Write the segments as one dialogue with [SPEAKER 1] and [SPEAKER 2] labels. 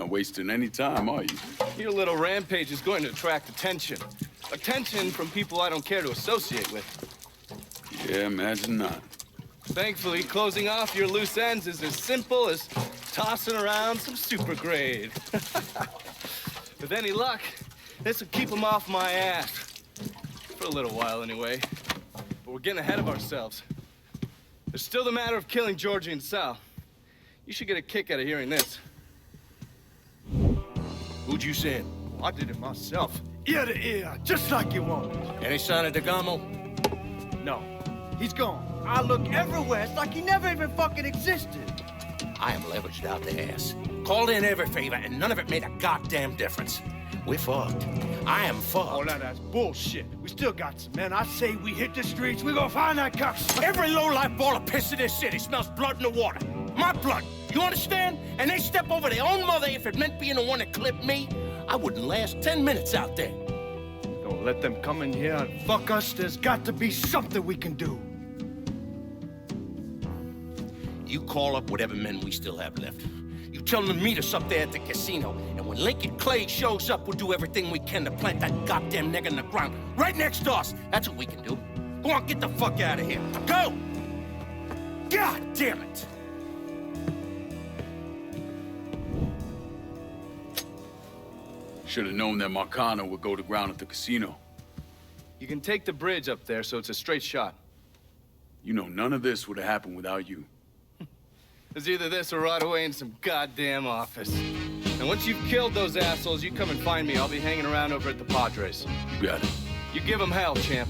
[SPEAKER 1] not wasting any time, are you?
[SPEAKER 2] Your little rampage is going to attract attention. Attention from people I don't care to associate with.
[SPEAKER 1] Yeah, imagine not.
[SPEAKER 2] Thankfully, closing off your loose ends is as simple as tossing around some super grade. With any luck, this will keep them off my ass. For a little while, anyway. But we're getting ahead of ourselves. There's still the matter of killing Georgie and Sal. You should get a kick out of hearing this.
[SPEAKER 3] Who'd you send?
[SPEAKER 4] I did it myself. Ear to ear, just like you wanted.
[SPEAKER 3] Any sign of DeGamo?
[SPEAKER 4] No, he's gone. I look everywhere. It's like he never even fucking existed.
[SPEAKER 3] I am leveraged out the ass. Called in every favor, and none of it made a goddamn difference. We're fucked. I am fucked.
[SPEAKER 4] Oh, now that's bullshit. We still got some men. I say we hit the streets. We gonna find that cocksucker.
[SPEAKER 3] Every low-life ball of piss in this city smells blood in the water. My blood. You understand? And they step over their own mother if it meant being the one that clipped me. I wouldn't last 10 minutes out there.
[SPEAKER 4] Don't let them come in here and fuck us. There's got to be something we can do.
[SPEAKER 3] You call up whatever men we still have left. You tell them to meet us up there at the casino. And when Lincoln Clay shows up, we'll do everything we can to plant that goddamn nigger in the ground. Right next to us. That's what we can do. Go on, get the fuck out of here. Go! God damn it!
[SPEAKER 1] Should have known that Marcano would go to ground at the casino.
[SPEAKER 2] You can take the bridge up there, so it's a straight shot.
[SPEAKER 1] You know, none of this would have happened without you.
[SPEAKER 2] There's either this or right away in some goddamn office. And once you've killed those assholes, you come and find me. I'll be hanging around over at the Padres.
[SPEAKER 1] You got it.
[SPEAKER 2] You give them hell, champ.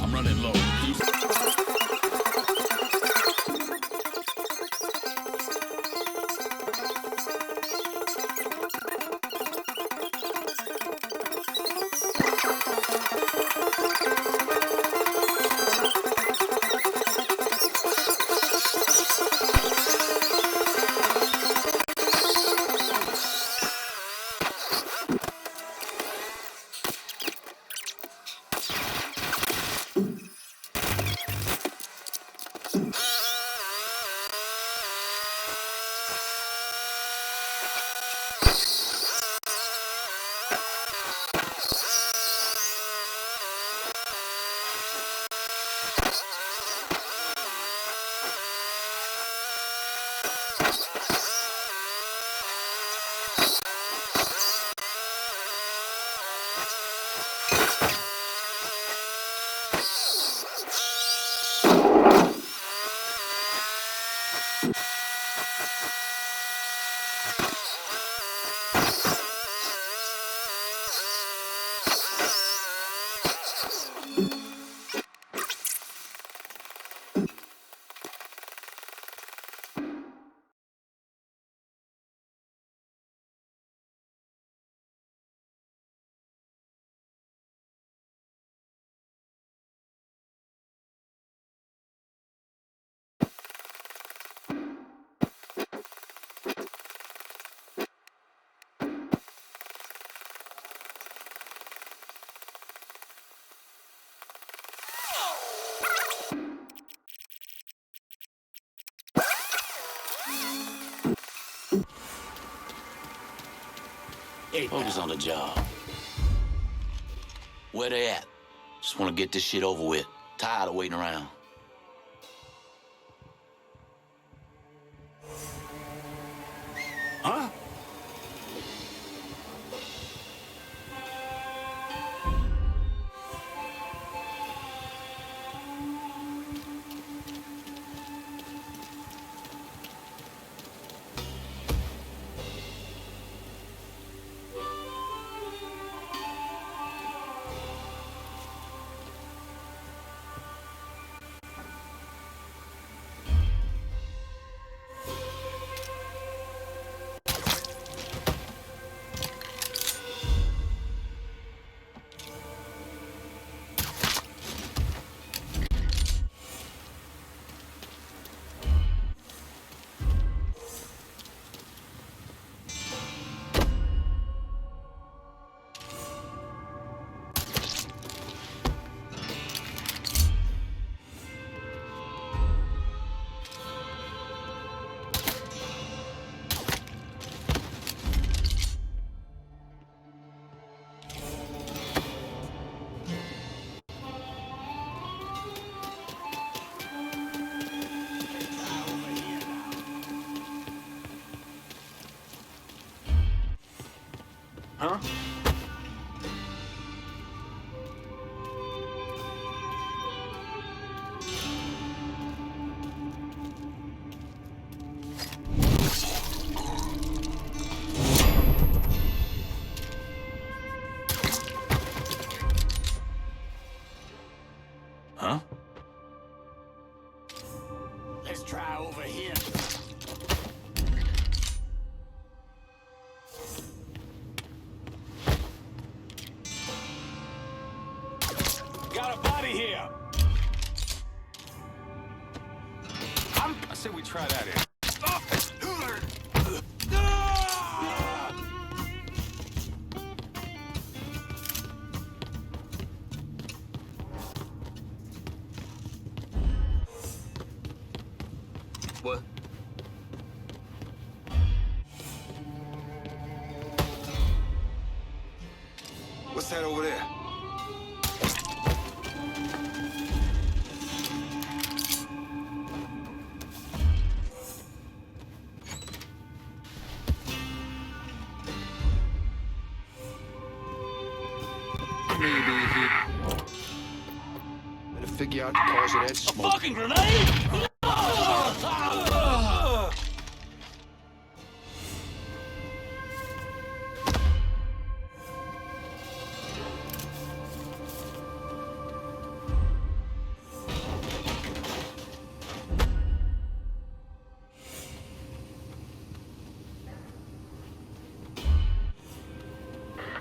[SPEAKER 1] I'm running low.
[SPEAKER 5] Hey, focus on the job. Where they at? Just want to get this shit over with. Tired of waiting around.
[SPEAKER 1] Huh?
[SPEAKER 5] Huh? Huh? Let's try over here. Got a body here. I said we try that here. What?
[SPEAKER 6] What's that over there? Better figure out the cause of that smoke.
[SPEAKER 5] Fucking grenade!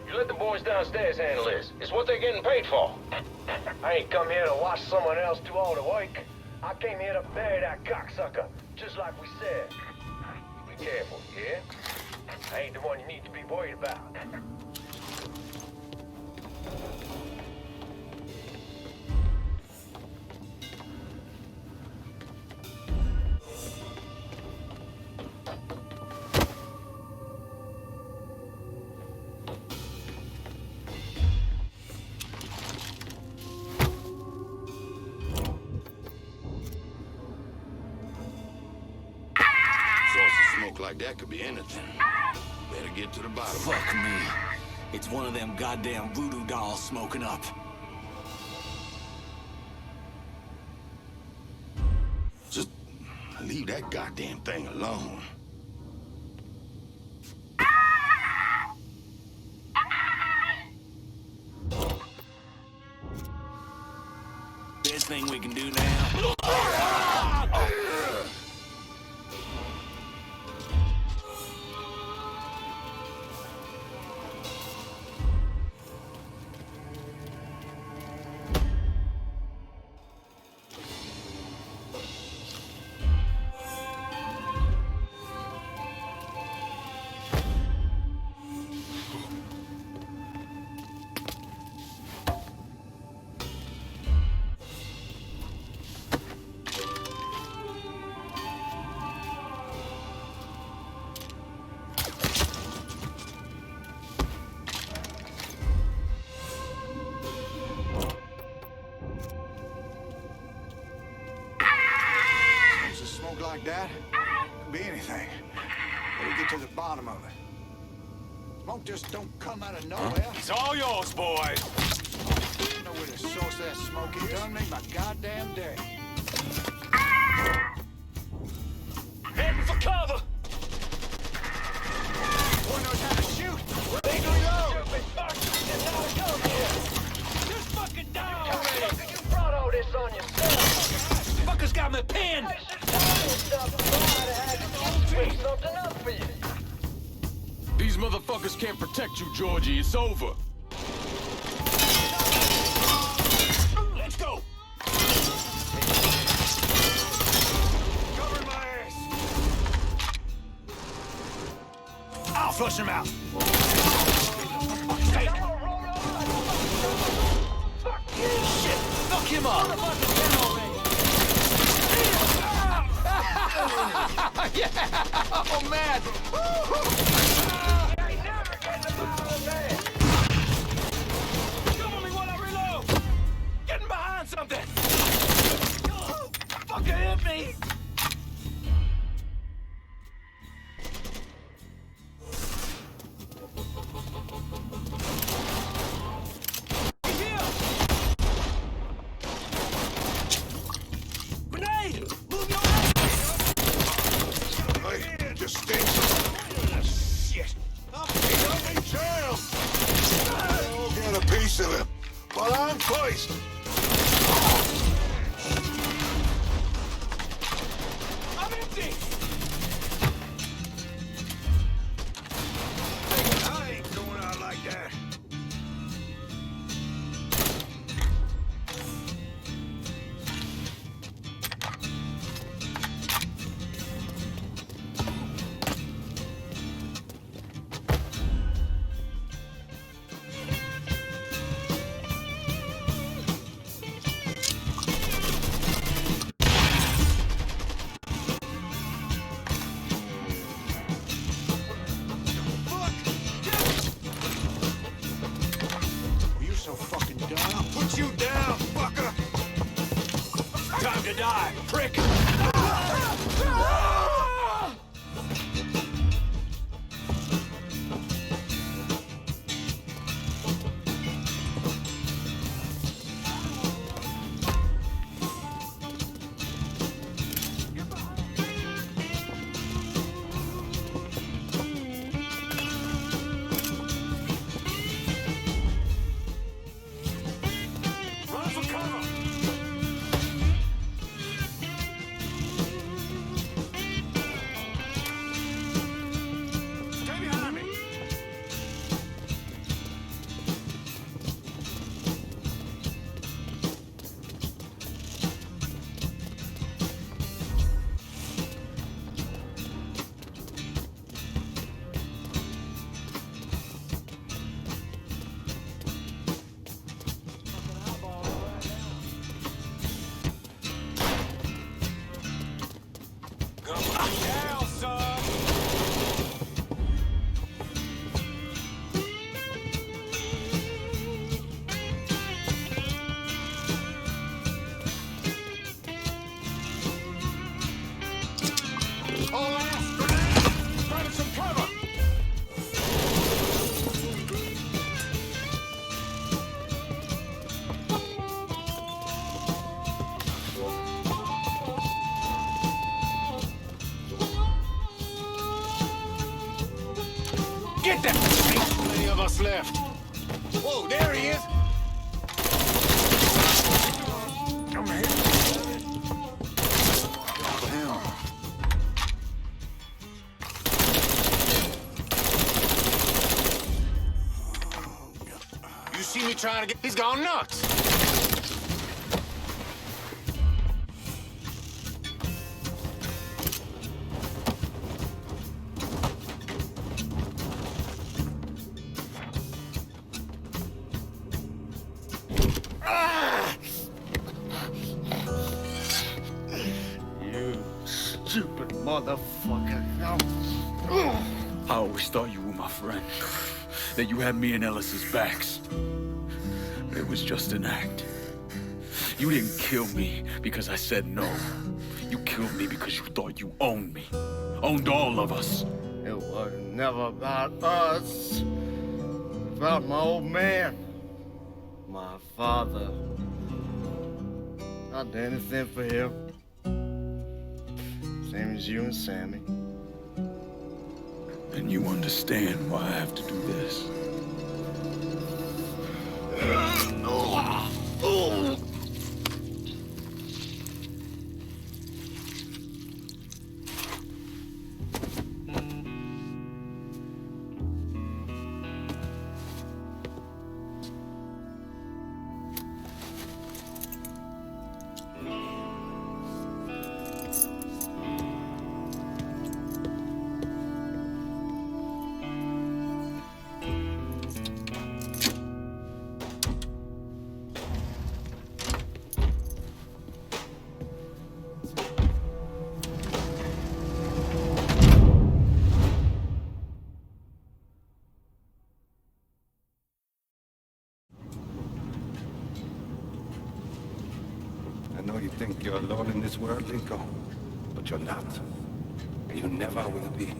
[SPEAKER 3] You let the boys downstairs handle this. It's what they're getting paid for.
[SPEAKER 7] I ain't come here to watch someone else do all the work. I came here to bury that cocksucker, just like we said. Be careful, yeah? I ain't the one you need to be worried about.
[SPEAKER 6] Smoke like that could be anything. Better get to the bottom.
[SPEAKER 5] Fuck me. It's one of them goddamn voodoo dolls smoking up.
[SPEAKER 6] Just leave that goddamn thing alone.
[SPEAKER 5] Best thing we can do now.
[SPEAKER 6] Smoke like that could be anything. Better get to the bottom of it. Smoke just don't come out of nowhere.
[SPEAKER 5] It's all yours, boy.
[SPEAKER 6] You know where the source of that smoke is? Done make my goddamn day.
[SPEAKER 5] Heading for cover.
[SPEAKER 6] Boy knows how to shoot.
[SPEAKER 7] Ready to reload! Stupid fuck! Get out of cover here!
[SPEAKER 5] Just fucking down
[SPEAKER 7] Cocksucker, you brought all this on yourself!
[SPEAKER 5] Fuckers got me pinned.
[SPEAKER 7] I should tell you stuff before I had to fix something up for you.
[SPEAKER 1] These motherfuckers can't protect you, Georgie. It's over.
[SPEAKER 5] Let's go.
[SPEAKER 6] Cover my ass.
[SPEAKER 5] I'll flush him out.
[SPEAKER 7] Hey. I'm gonna roll over like a fuck you!
[SPEAKER 5] Shit, fuck him up.
[SPEAKER 1] Yeah! Oh, man!
[SPEAKER 7] I ain't never getting the bottom of that!
[SPEAKER 5] Cover me while I reload. Getting behind something. Fucker hit me.
[SPEAKER 6] Well, I'm poised.
[SPEAKER 2] I'm empty!
[SPEAKER 6] I ain't going out like that. You're so fucking dumb. I'll put you down, fucker.
[SPEAKER 2] Time to die, prick!
[SPEAKER 6] Run for cover. Stay behind me. Down, son. All ass grenade! Grab some cover!
[SPEAKER 2] Get that!
[SPEAKER 6] How many of us left? Whoa, there he is! Come here. You see me trying to get... He's gone nuts!
[SPEAKER 4] You stupid motherfucker.
[SPEAKER 1] I always thought you were my friend. That you had me and Ellis's backs. It was just an act. You didn't kill me because I said no. You killed me because you thought you owned me. Owned all of us.
[SPEAKER 4] It was never about us. About my old man. My father. I'd do anything for him. Same as you and Sammy.
[SPEAKER 1] And you understand why I have to do this.
[SPEAKER 8] I know you think you're alone in this world, Lincoln, but you're not. And you never will be.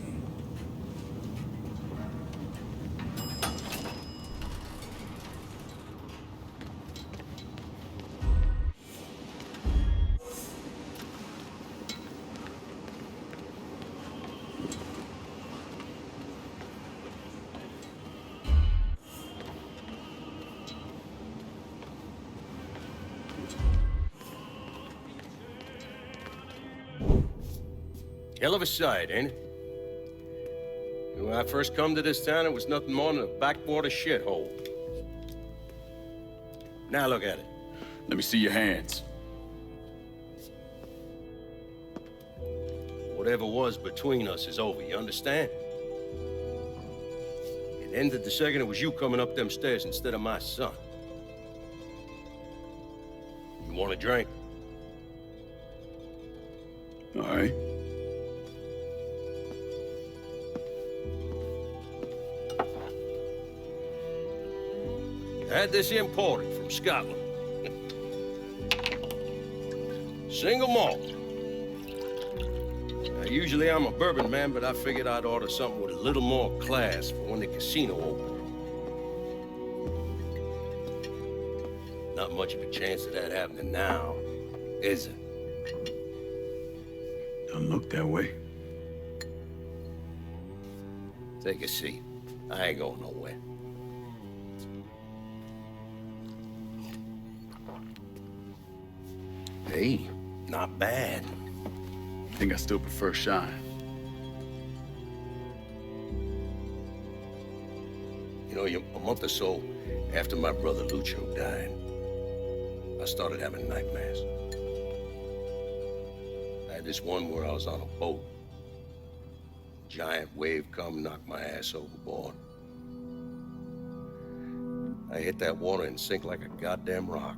[SPEAKER 3] Hell of a sight, ain't it? When I first come to this town, it was nothing more than a backwater shithole. Now look at it.
[SPEAKER 1] Let me see your hands.
[SPEAKER 3] Whatever was between us is over, you understand? It ended the second it was you coming up them stairs instead of my son. You want a drink?
[SPEAKER 1] All right.
[SPEAKER 3] I had this imported from Scotland. Single malt. Now, usually I'm a bourbon man, but I figured I'd order something with a little more class for when the casino opened. Not much of a chance of that happening now, is it?
[SPEAKER 1] Don't look that way.
[SPEAKER 3] Take a seat. I ain't going nowhere. Hey, not bad.
[SPEAKER 1] I think I still prefer Shine.
[SPEAKER 3] You know, a month or so after my brother Lucio died, I started having nightmares. I had this one where I was on a boat. Giant wave come, knocked my ass overboard. I hit that water and sink like a goddamn rock.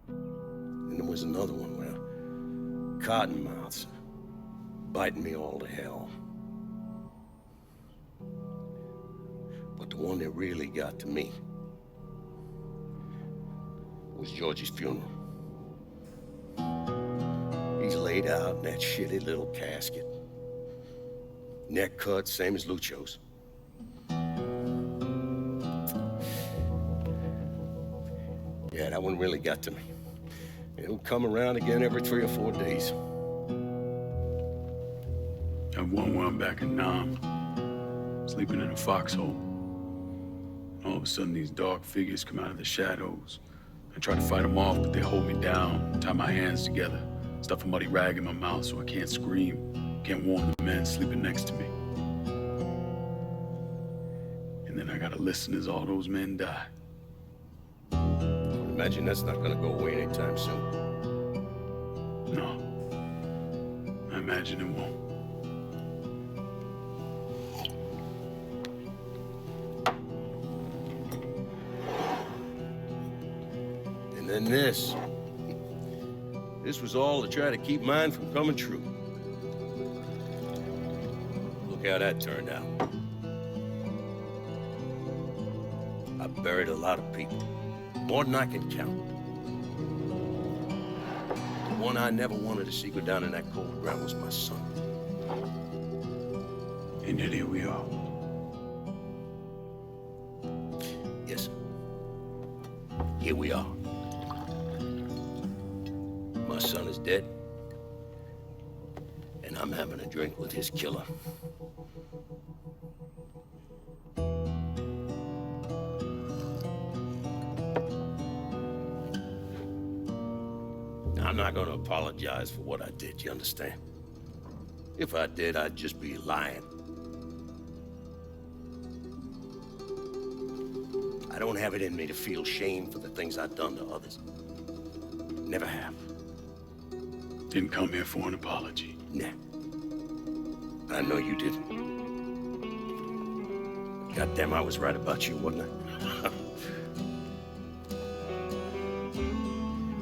[SPEAKER 3] And there was another one where cottonmouths biting me all to hell. But the one that really got to me was Georgie's funeral. He's laid out in that shitty little casket. Neck cut, same as Lucio's. Yeah, that one really got to me. It'll come around again every 3 or 4 days.
[SPEAKER 1] I have one where I'm back in Nam, sleeping in a foxhole. All of a sudden, these dark figures come out of the shadows. I try to fight them off, but they hold me down, tie my hands together, stuff a muddy rag in my mouth so I can't scream, can't warn the men sleeping next to me. And then I gotta listen as all those men die.
[SPEAKER 3] I would imagine that's not gonna go away anytime soon.
[SPEAKER 1] No. I imagine it won't.
[SPEAKER 3] And then this. This was all to try to keep mine from coming true. Look how that turned out. I buried a lot of people. More than I can count. The one I never wanted to see go down in that cold ground was my son.
[SPEAKER 1] And yet here we are.
[SPEAKER 3] Yes. Here we are. My son is dead. And I'm having a drink with his killer. I'm not gonna apologize for what I did, you understand? If I did, I'd just be lying. I don't have it in me to feel shame for the things I've done to others. Never have.
[SPEAKER 1] Didn't come here for an apology.
[SPEAKER 3] Nah. I know you didn't. Goddamn, I was right about you, wasn't I?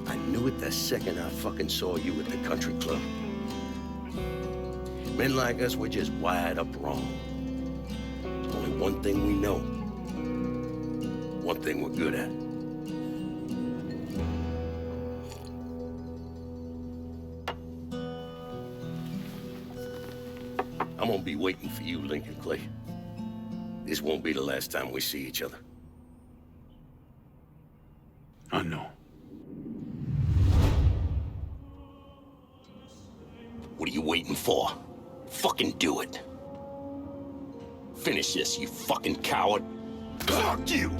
[SPEAKER 3] I knew it the second I fucking saw you at the country club. Men like us were just wired up wrong. There's only one thing we know. One thing we're good at. I'm gonna be waiting for you, Lincoln Clay. This won't be the last time we see each other.
[SPEAKER 1] I know.
[SPEAKER 3] What are you waiting for? Fucking do it. Finish this, you fucking coward. Fuck you!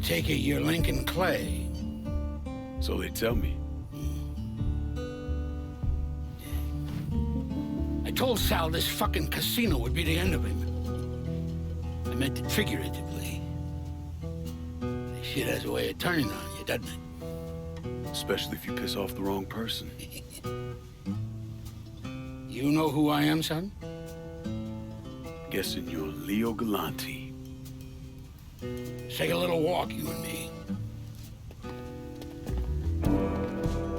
[SPEAKER 3] take it you're Lincoln Clay.
[SPEAKER 1] So they tell me.
[SPEAKER 3] I told Sal this fucking casino would be the end of him. I meant it figuratively. This shit has a way of turning on you, doesn't it?
[SPEAKER 1] Especially if you piss off the wrong person.
[SPEAKER 3] You know who I am, son?
[SPEAKER 1] Guessing you're Leo Galante.
[SPEAKER 3] Let's take a little walk, you and me.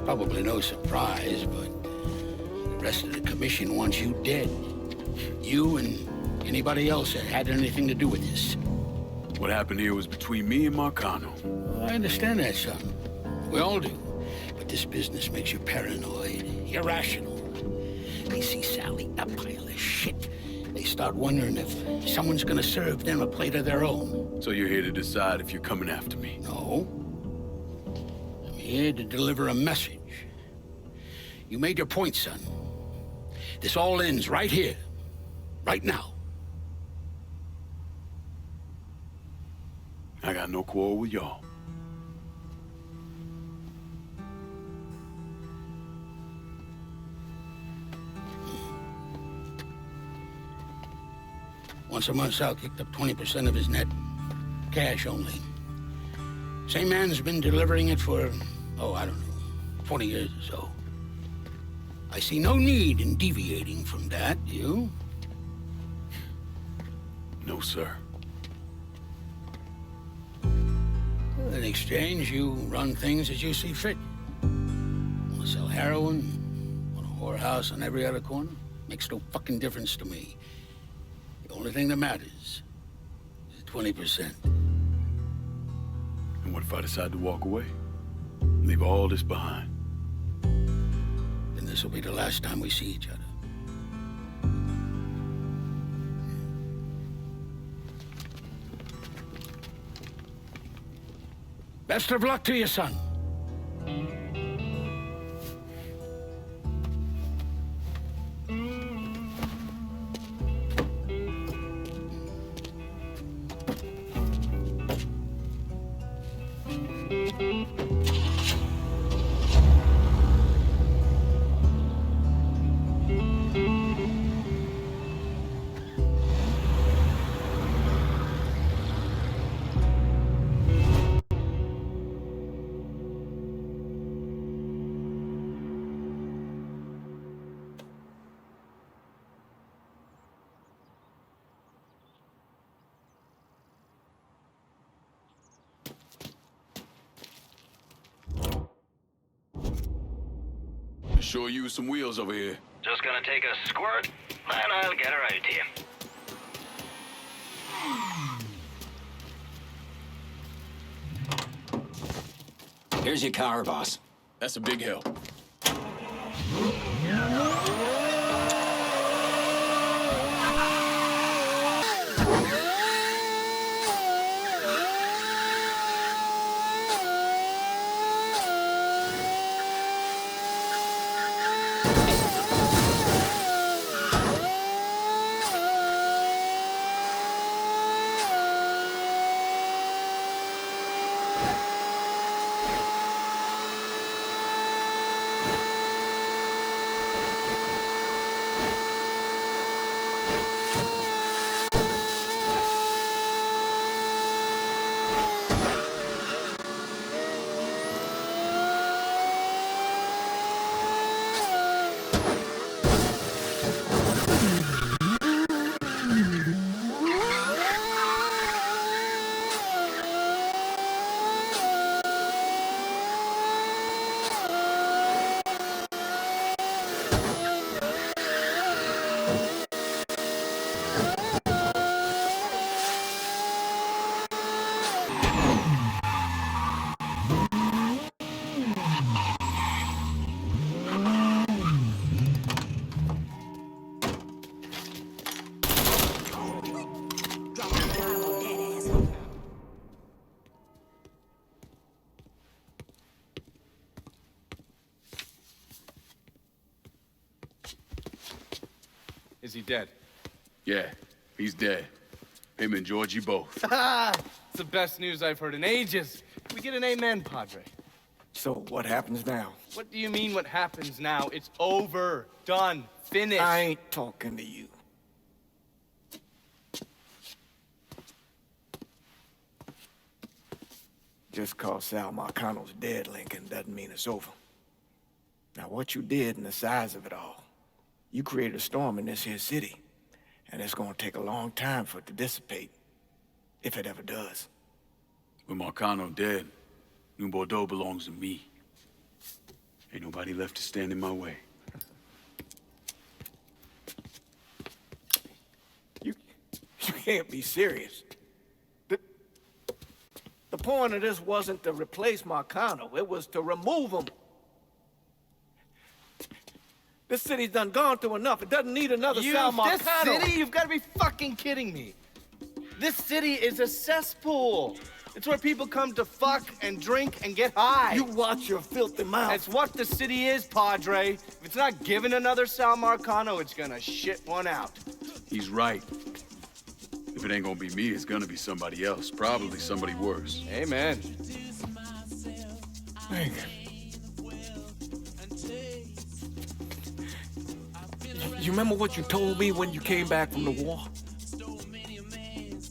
[SPEAKER 3] Probably no surprise, but the rest of the commission wants you dead. You and anybody else that had anything to do with this.
[SPEAKER 1] What happened here was between me and Marcano.
[SPEAKER 3] Well, I understand that, son. We all do. But this business makes you paranoid, irrational. They see Sally a pile of shit. They start wondering if someone's gonna serve them a plate of their own.
[SPEAKER 1] So you're here to decide if you're coming after me?
[SPEAKER 3] No. I'm here to deliver a message. You made your point, son. This all ends right here, right now.
[SPEAKER 1] I got no quarrel with y'all.
[SPEAKER 3] Once a month, Sal kicked up 20% of his net. Cash only. Same man's been delivering it for, oh, I don't know, 20 years or so. I see no need in deviating from that, you?
[SPEAKER 1] No, sir.
[SPEAKER 3] In exchange, you run things as you see fit. Want to sell heroin? Want a whorehouse on every other corner? Makes no fucking difference to me. The only thing that matters is 20%.
[SPEAKER 1] And what if I decide to walk away? Leave all this behind?
[SPEAKER 3] Then this will be the last time we see each other. Best of luck to you, son.
[SPEAKER 1] Sure use some wheels over here.
[SPEAKER 9] Just gonna take a squirt, and I'll get her out to you.
[SPEAKER 5] Here's your car, boss.
[SPEAKER 1] That's a big help.
[SPEAKER 2] Is he dead?
[SPEAKER 1] Yeah, he's dead. Him and Georgie both.
[SPEAKER 2] It's the best news I've heard in ages. Can we get an amen, Padre?
[SPEAKER 4] So what happens now?
[SPEAKER 2] What do you mean what happens now? It's over. Done. Finished.
[SPEAKER 4] I ain't talking to you. Just cause Sal Marcano's dead, Lincoln, doesn't mean it's over. Now, what you did and the size of it all, you created a storm in this here city, and it's gonna take a long time for it to dissipate, if it ever does.
[SPEAKER 1] With Marcano dead, New Bordeaux belongs to me. Ain't nobody left to stand in my way.
[SPEAKER 4] You can't be serious. The point of this wasn't to replace Marcano, it was to remove him. This city's done gone through enough. It doesn't need another Sal Marcano.
[SPEAKER 2] This city? You've got to be fucking kidding me. This city is a cesspool. It's where people come to fuck and drink and get high.
[SPEAKER 4] You watch your filthy mouth.
[SPEAKER 2] It's what the city is, Padre. If it's not given another Sal Marcano, it's gonna shit one out.
[SPEAKER 1] He's right. If it ain't gonna be me, it's gonna be somebody else. Probably somebody worse.
[SPEAKER 2] Amen.
[SPEAKER 4] Lincoln. You remember what you told me when you came back from the war?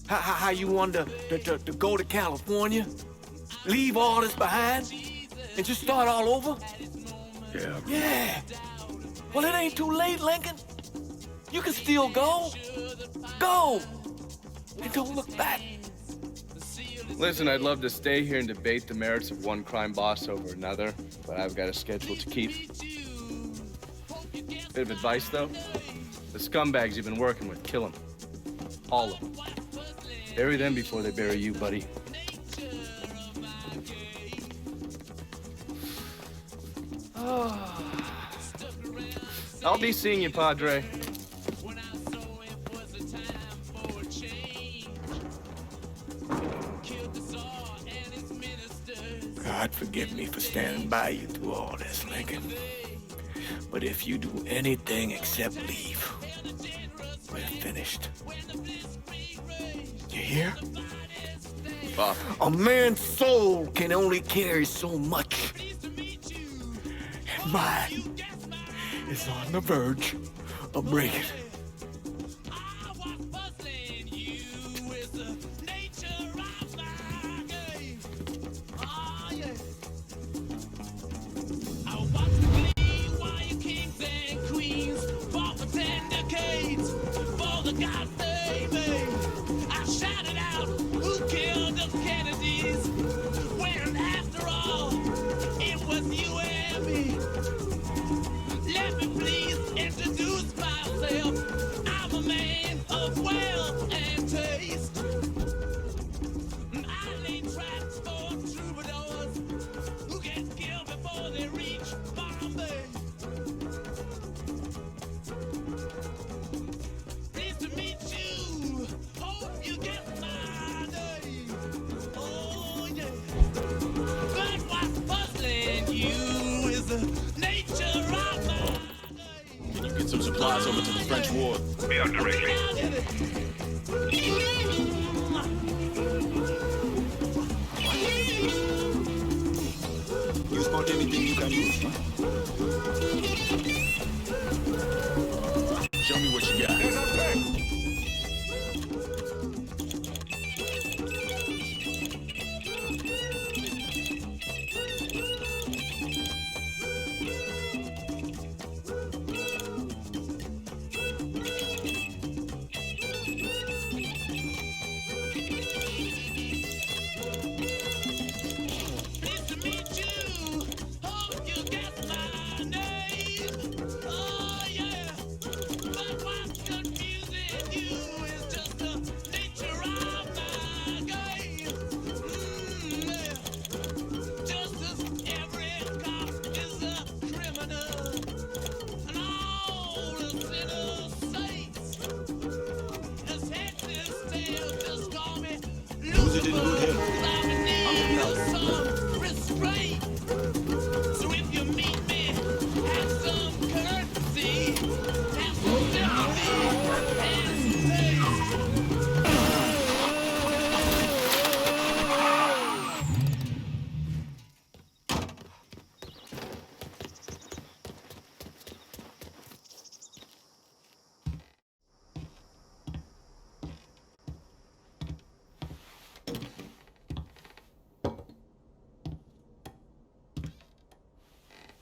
[SPEAKER 4] How you wanted to go to California, leave all this behind, and just start all over?
[SPEAKER 1] Yeah.
[SPEAKER 4] Yeah. Well, it ain't too late, Lincoln. You can still go. Go. And don't look back.
[SPEAKER 2] Listen, I'd love to stay here and debate the merits of one crime boss over another, but I've got a schedule to keep. Bit of advice, though. The scumbags you've been working with, kill them. All of them. Bury them before they bury you, buddy. I'll be seeing you, Padre.
[SPEAKER 4] God forgive me for standing by you through all this, Lincoln. But if you do anything except leave, we're finished. You hear?
[SPEAKER 1] Pop.
[SPEAKER 4] A man's soul can only carry so much. And mine is on the verge of breaking.
[SPEAKER 1] Some supplies over to the French ward.
[SPEAKER 9] Be out directly.
[SPEAKER 1] You spot anything you can use? Show me what you got.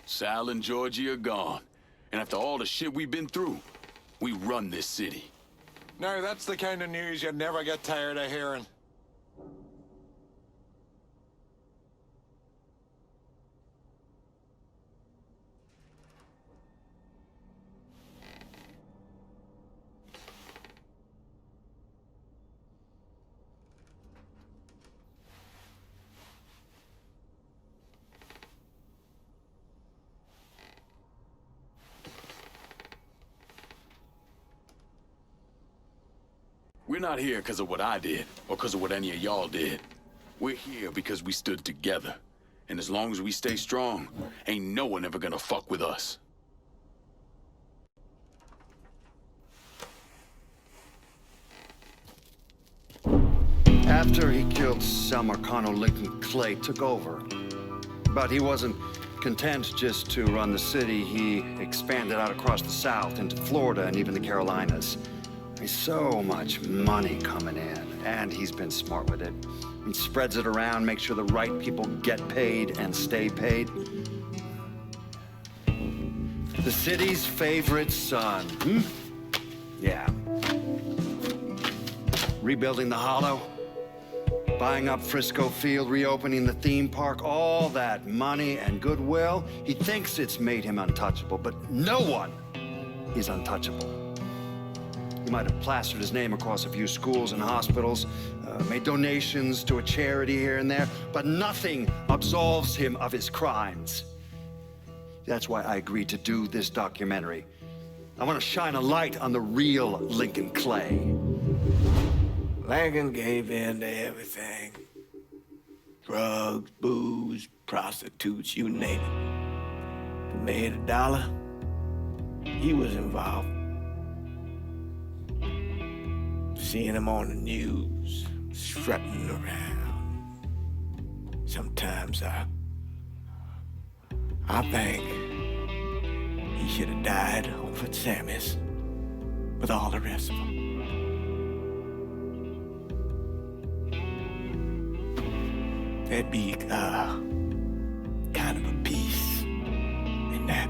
[SPEAKER 1] Sal and Georgie are gone. And after all the shit we've been through, we run this city.
[SPEAKER 6] Now, that's the kind of news you never get tired of hearing.
[SPEAKER 1] We're not here because of what I did, or because of what any of y'all did. We're here because we stood together. And as long as we stay strong, ain't no one ever gonna fuck with us.
[SPEAKER 10] After he killed Sal Marcano, Lincoln Clay took over. But he wasn't content just to run the city. He expanded out across the South into Florida and even the Carolinas. There's so much money coming in, and he's been smart with it. He spreads it around, makes sure the right people get paid and stay paid. The city's favorite son, Yeah. Rebuilding the Hollow, buying up Frisco Field, reopening the theme park, all that money and goodwill. He thinks it's made him untouchable, but no one is untouchable. He might have plastered his name across a few schools and hospitals, made donations to a charity here and there, but nothing absolves him of his crimes. That's why I agreed to do this documentary. I want to shine a light on the real Lincoln Clay.
[SPEAKER 4] Lincoln gave in to everything. Drugs, booze, prostitutes, you name it. If he made $1, he was involved. Seeing him on the news, strutting around. Sometimes I think he should have died over at Sammy's with all the rest of them. There'd be kind of a peace in that.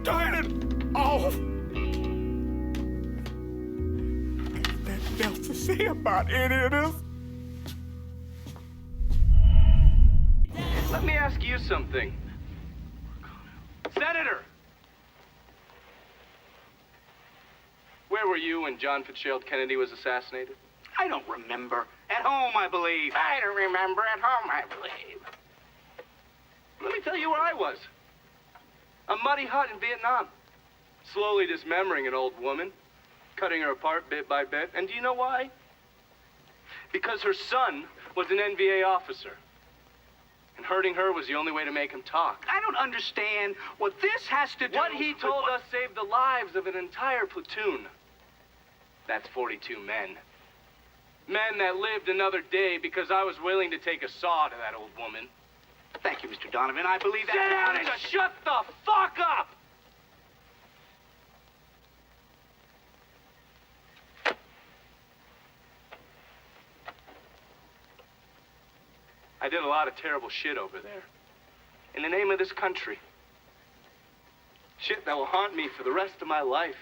[SPEAKER 4] Turn it off! Nothing else to say about any of this.
[SPEAKER 2] Let me ask you something. Senator! Where were you when John Fitzgerald Kennedy was assassinated?
[SPEAKER 11] I don't remember. At home, I believe.
[SPEAKER 3] I don't remember at home, I believe.
[SPEAKER 2] Let me tell you where I was. A muddy hut in Vietnam. Slowly dismembering an old woman, cutting her apart bit by bit. And do you know why? Because her son was an NVA officer. And hurting her was the only way to make him talk.
[SPEAKER 11] I don't understand what this has to do...
[SPEAKER 2] What he told us saved the lives of an entire platoon. That's 42 men. Men that lived another day because I was willing to take a saw to that old woman.
[SPEAKER 11] Thank you, Mr. Donovan. I believe that...
[SPEAKER 2] Sit down and shut the fuck up! I did a lot of terrible shit over there. In the name of this country. Shit that will haunt me for the rest of my life.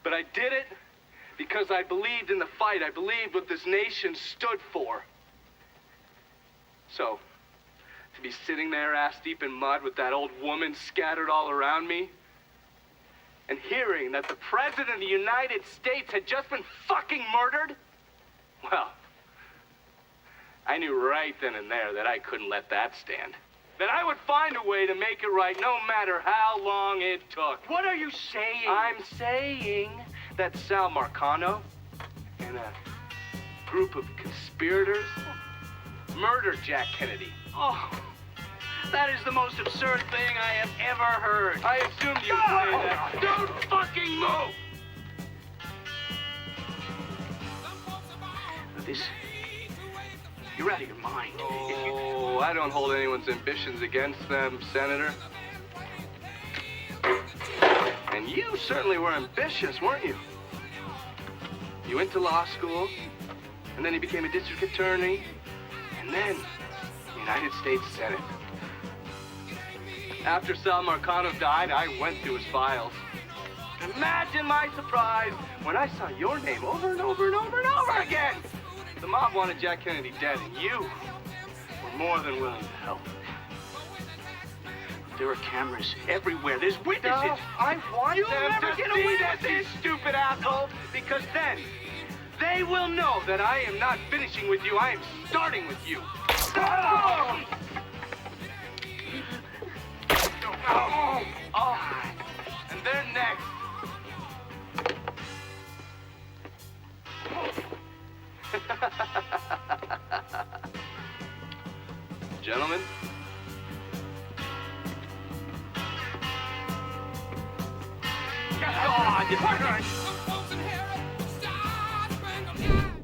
[SPEAKER 2] But I did it because I believed in the fight. I believed what this nation stood for. So, to be sitting there ass deep in mud with that old woman scattered all around me, and hearing that the President of the United States had just been fucking murdered, well, I knew right then and there that I couldn't let that stand. That I would find a way to make it right no matter how long it took.
[SPEAKER 11] What are you saying?
[SPEAKER 2] I'm saying that Sal Marcano and a group of conspirators murdered Jack Kennedy.
[SPEAKER 11] Oh, That is the most absurd thing I have ever heard.
[SPEAKER 2] I assumed you would say that.
[SPEAKER 11] Don't fucking move! This... You're out of your mind.
[SPEAKER 2] Oh, I don't hold anyone's ambitions against them, Senator. And you certainly were ambitious, weren't you? You went to law school, and then you became a district attorney, and then United States Senate. After Sal Marcano died, I went through his files. Imagine my surprise when I saw your name over and over and over and over again. The mob wanted Jack Kennedy dead, and you were more than willing to help.
[SPEAKER 11] There are cameras everywhere. There's witnesses.
[SPEAKER 2] No, I want
[SPEAKER 11] You'll
[SPEAKER 2] them
[SPEAKER 11] never
[SPEAKER 2] to
[SPEAKER 11] get
[SPEAKER 2] see
[SPEAKER 11] away
[SPEAKER 2] this,
[SPEAKER 11] with
[SPEAKER 2] you
[SPEAKER 11] this.
[SPEAKER 2] stupid asshole, because then they will know that I am not finishing with you. I am starting with you. Oh! Oh! And they're next. Gentlemen. God!